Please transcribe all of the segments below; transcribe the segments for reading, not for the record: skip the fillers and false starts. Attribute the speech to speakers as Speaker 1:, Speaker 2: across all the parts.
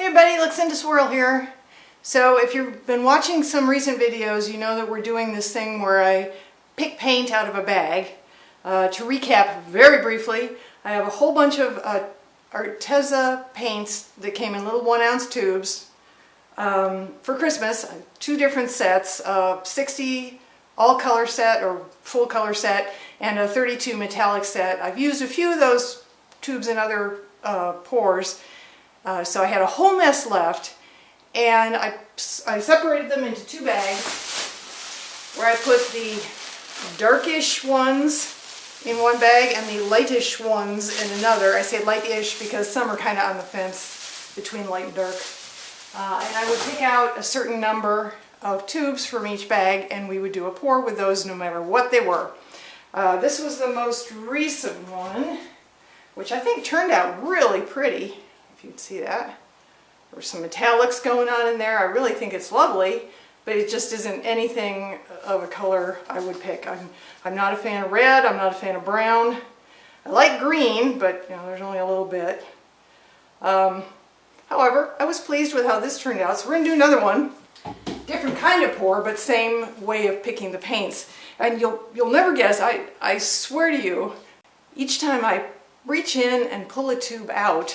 Speaker 1: Hey everybody, Luxinda Swirl here. So if you've been watching some recent videos, you know that we're doing this thing where I pick paint out of a bag. To recap very briefly, I have a whole bunch of Arteza paints that came in little 1-ounce tubes for Christmas. 2 different sets, 60 all color set or full color set and a 32 metallic set. I've used a few of those tubes in other pours. So I had a whole mess left, and I separated them into 2 bags where I put the darkish ones in one bag and the lightish ones in another. I say lightish because some are kind of on the fence between light and dark. And I would pick out a certain number of tubes from each bag, and we would do a pour with those no matter what they were. This was the most recent one, which I think turned out really pretty. If you can see that. There's some metallics going on in there. I really think it's lovely, but it just isn't anything of a color I would pick. I'm not a fan of red, I'm not a fan of brown. I like green, but you know, there's only a little bit. However, I was pleased with how this turned out, so we're going to do another one. Different kind of pour, but same way of picking the paints. And you'll never guess, I swear to you, each time I reach in and pull a tube out,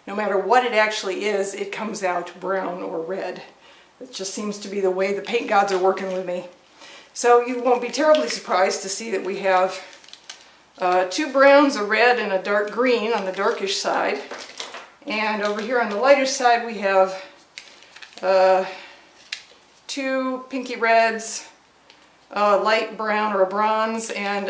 Speaker 1: no matter what it actually is, it comes out brown or red. It just seems to be the way the paint gods are working with me. So you won't be terribly surprised to see that we have 2 browns, a red, and a dark green on the darkish side. And over here on the lighter side we have 2 pinky reds, a light brown or a bronze, and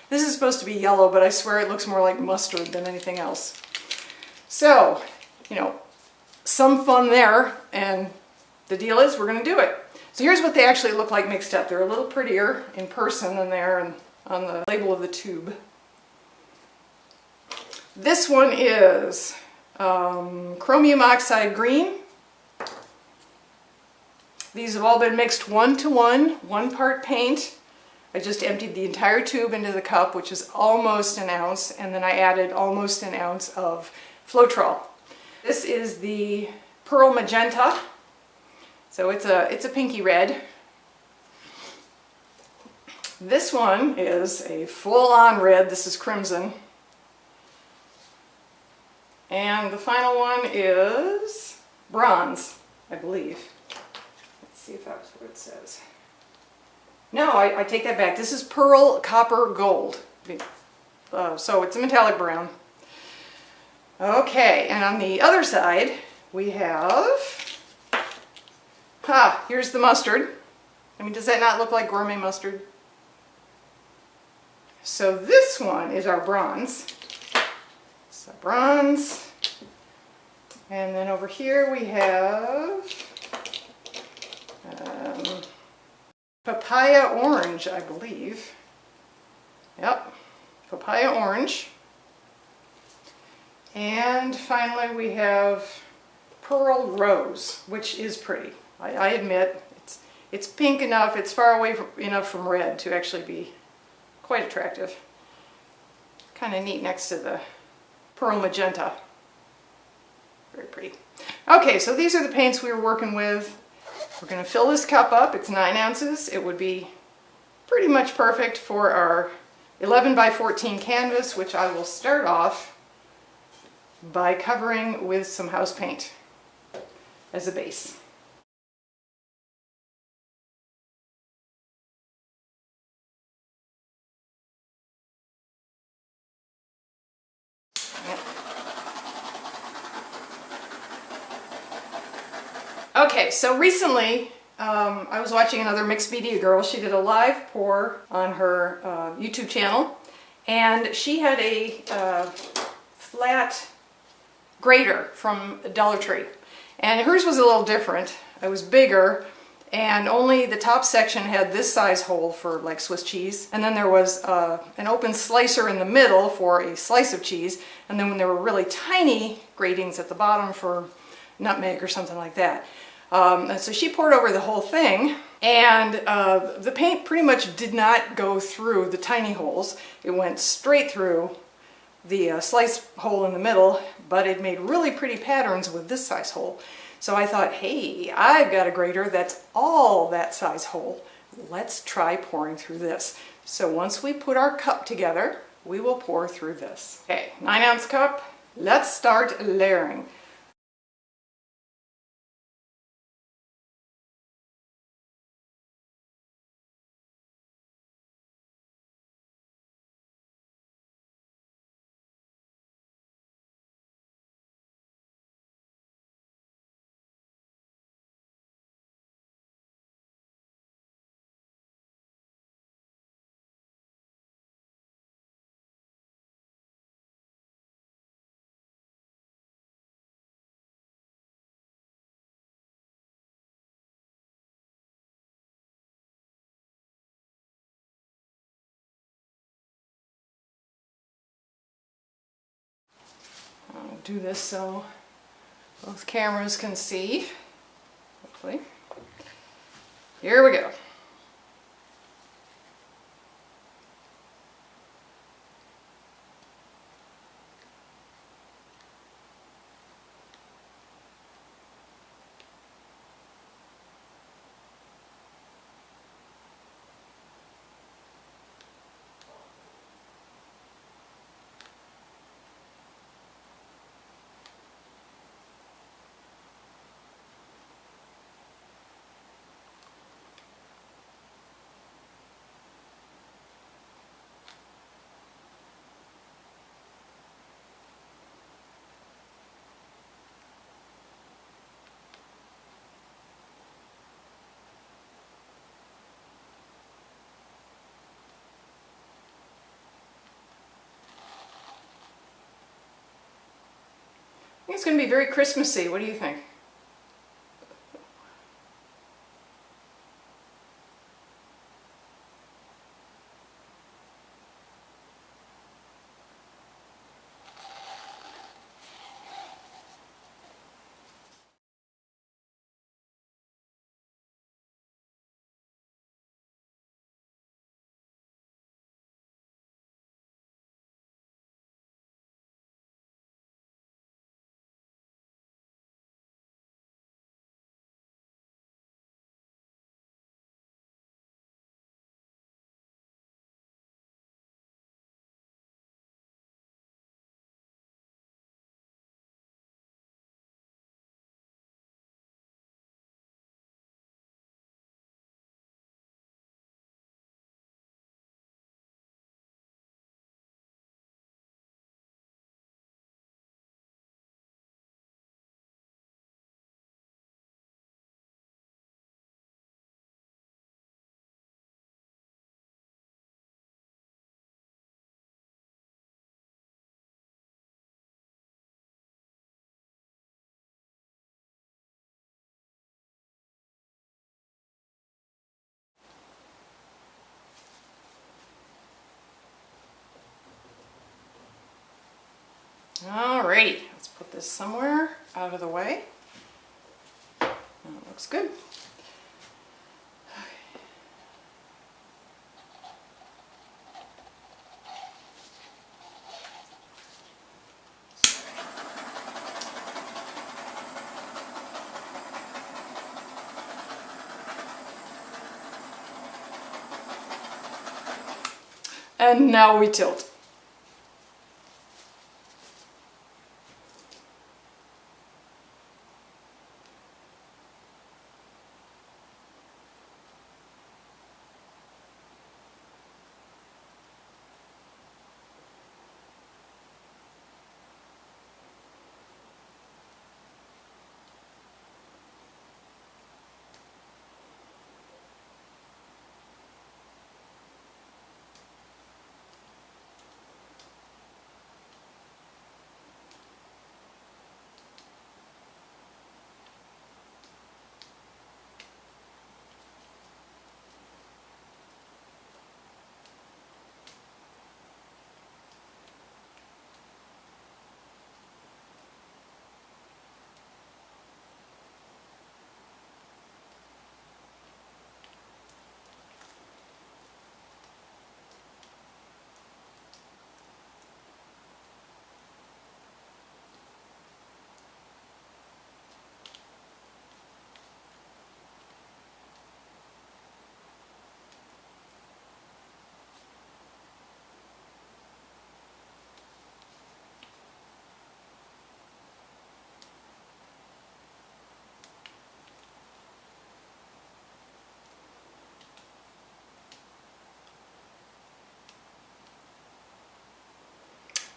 Speaker 1: this is supposed to be yellow, but I swear it looks more like mustard than anything else. So, you know, some fun there, and the deal is we're going to do it. So here's what they actually look like mixed up. They're a little prettier in person than they are on the label of the tube. This one is chromium oxide green. These have all been mixed 1-to-1, 1 part paint. I just emptied the entire tube into the cup, which is almost an ounce, and then I added almost an ounce of Floetrol. This is the Pearl Magenta, so it's a pinky red. This one is a full-on red. This is crimson. And the final one is bronze, I believe. Let's see if that's what it says. No, I take that back. This is Pearl Copper Gold. So it's a metallic brown. Okay, and on the other side we have, here's the mustard. I mean, does that not look like gourmet mustard? So this one is our bronze. So bronze. And then over here we have papaya orange, I believe. Yep, papaya orange. And finally we have Pearl Rose, which is pretty. I admit, it's pink enough, it's far away enough from red to actually be quite attractive. Kind of neat next to the Pearl Magenta. Very pretty. Okay, so these are the paints we were working with. We're going to fill this cup up. It's 9 ounces. It would be pretty much perfect for our 11 by 14 canvas, which I will start off by covering with some house paint as a base. Okay, so recently I was watching another mixed media girl. She did a live pour on her YouTube channel, and she had a flat Grater from Dollar Tree, and hers was a little different. It was bigger, and only the top section had this size hole for like Swiss cheese, and then there was an open slicer in the middle for a slice of cheese, and then when there were really tiny gratings at the bottom for nutmeg or something like that. And so she poured over the whole thing, and the paint pretty much did not go through the tiny holes. It went straight through the slice hole in the middle, but it made really pretty patterns with this size hole. So I thought, hey, I've got a grater that's all that size hole. Let's try pouring through this. So once we put our cup together, we will pour through this. Okay, 9-ounce cup. Let's start layering. I'll do this so both cameras can see, hopefully. Here we go. I think it's going to be very Christmassy. What do you think? Alrighty, let's put this somewhere out of the way. That looks good. And now we tilt.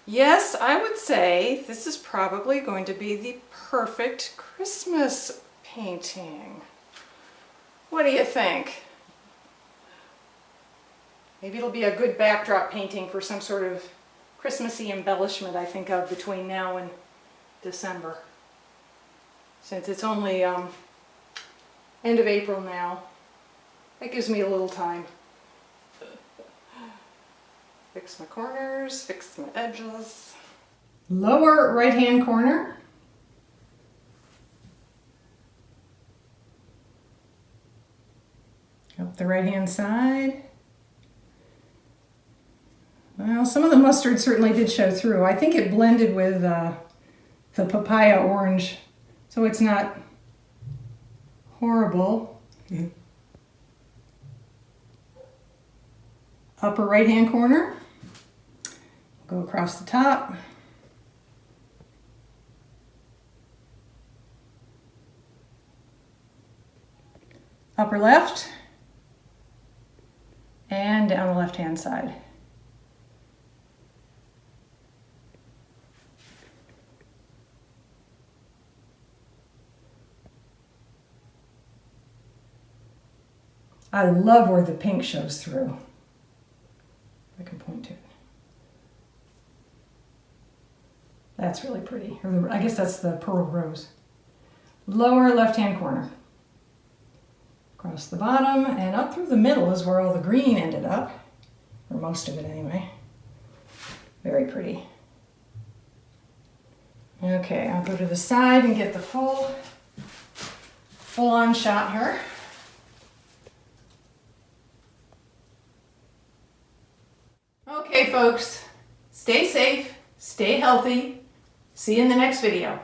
Speaker 1: Yes, I would say this is probably going to be the perfect Christmas painting. What do you think? Maybe it'll be a good backdrop painting for some sort of Christmassy embellishment I think of between now and December. Since it's only end of April now, that gives me a little time. Fix my corners, fix my edges. Lower right hand corner. Up the right hand side. Well, some of the mustard certainly did show through. I think it blended with the papaya orange, so it's not horrible. Upper right hand corner. Go across the top. Upper left. And down the left hand side. I love where the pink shows through. I can point to it. That's really pretty. Or I guess that's the pearl rose. Lower left-hand corner. Across the bottom and up through the middle is where all the green ended up. Or most of it anyway. Very pretty. Okay, I'll go to the side and get the full-on shot here. Okay, folks, stay safe, stay healthy. See you in the next video.